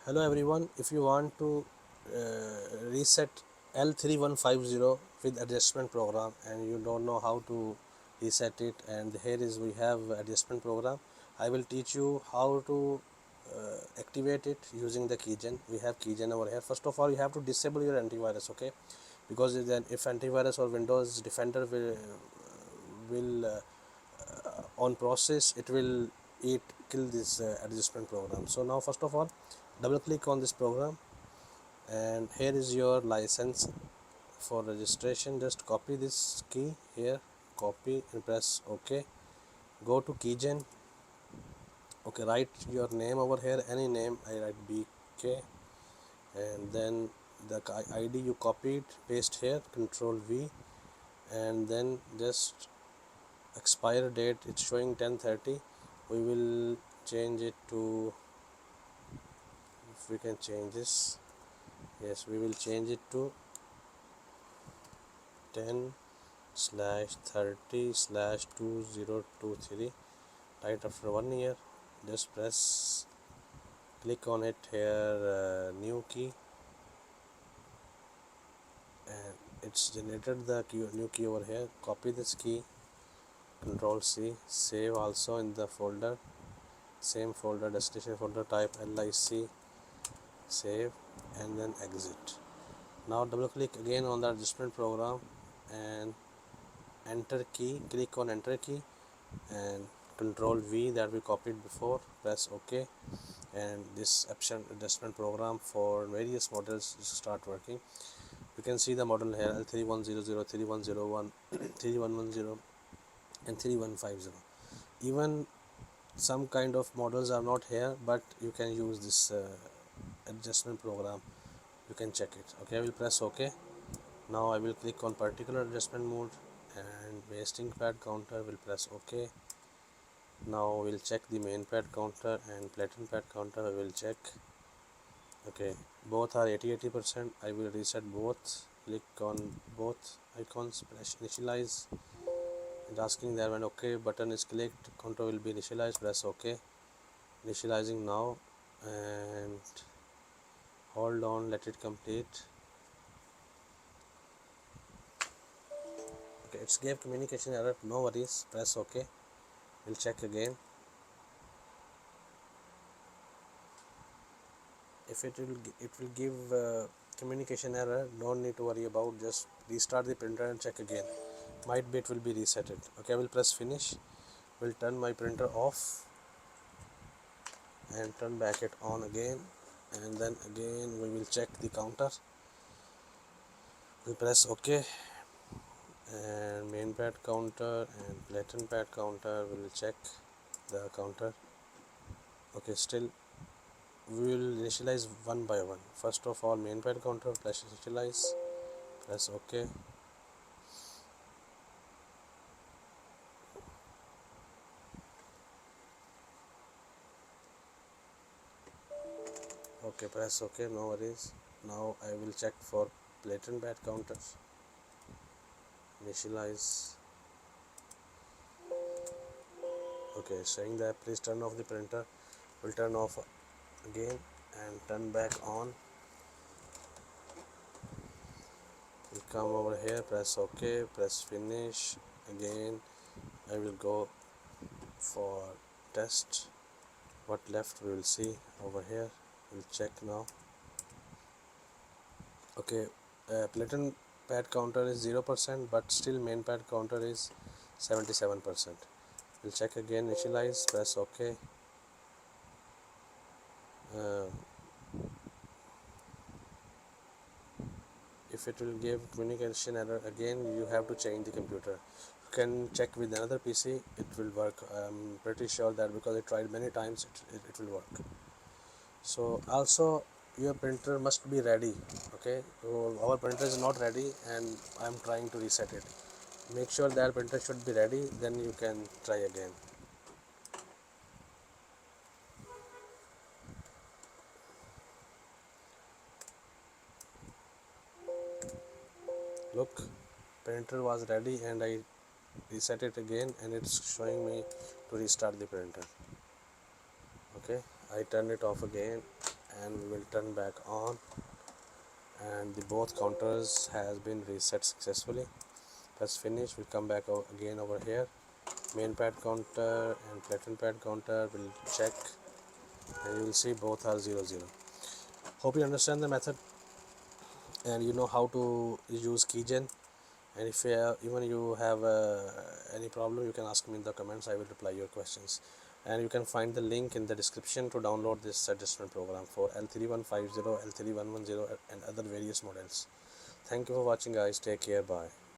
Hello everyone, if you want to reset L3150 with adjustment program and you don't know how to reset it, and here is we have adjustment program. I will teach you how to activate it using the keygen. We have keygen over here. First of all, you have to disable your antivirus, okay? Because then if antivirus or Windows Defender will on process, it will kill this adjustment program. So now first of all, double click on this program, and here is your license for registration. Just copy this key here, copy and press OK. Go to keygen. Okay, write your name over here, any name. I write BK, and then the ID you copied, paste here, Control V, and then just expire date, it's showing 10:30. We will change it to, if we can change this, yes, we will change it to 10/30/2023. Right after 1 year, just press, click on it here, new key, and it's generated the new key over here. Copy this key, Control C, save also in the folder, same folder, destination folder, type LIC, save, and then exit. Now double click again on the adjustment program and enter key, click on enter key and Control V that we copied before, press OK, and this Epson adjustment program for various models start working. You can see the model here, L3100, 3101, 3110 and 3150. Even some kind of models are not here, but you can use this adjustment program. You can check it. Okay, I will press OK. Now I will click on particular adjustment mode and wasting pad counter, will press OK. Now we'll check the main pad counter and platen pad counter. I will check. Okay, both are 80%. I will reset both. Click on both icons, press initialize. It's asking there when OK button is clicked, counter will be initialized. Press OK. Initializing now, and hold on, let it complete. Okay, it's gave communication error, no worries, press OK. We'll check again. If it will give communication error, don't need to worry about, just restart the printer and check again, might be it will be resetted. Okay, I will press finish. Will turn my printer off and turn back it on again, and then again we will check the counter. We press OK, and main pad counter and platen pad counter, we will check the counter. Okay, still we will initialize one by one. First of all, main pad counter, press initialize, press OK. Okay, press OK, no worries. Now I will check for platen pad counters. Initialize. Okay, saying that please turn off the printer. Will turn off again and turn back on. We'll come over here, press OK, press finish. Again I will go for test. What left we will see over here. We'll check now. Okay, platen pad counter is 0%, but still main pad counter is 77%. We'll check again, initialize, press OK. If it will give communication error again, you have to change the computer. You can check with another PC, it will work. I'm pretty sure that because I tried many times, it will work. So also your printer must be ready. Okay, so our printer is not ready and I'm trying to reset it. Make sure that printer should be ready, then you can try again. Look, printer was ready and I reset it again and it's showing me to restart the printer. Okay, I turn it off again and we will turn back on, and the both counters has been reset successfully. Press finish. We'll come back again over here. Main pad counter and platen pad counter will check, and you will see both are 00. Hope you understand the method and you know how to use keygen. And if even you have any problem, you can ask me in the comments. I will reply your questions, and you can find the link in the description to download this adjustment program for L3150, L3110 and other various models. Thank you for watching guys. Take care. Bye.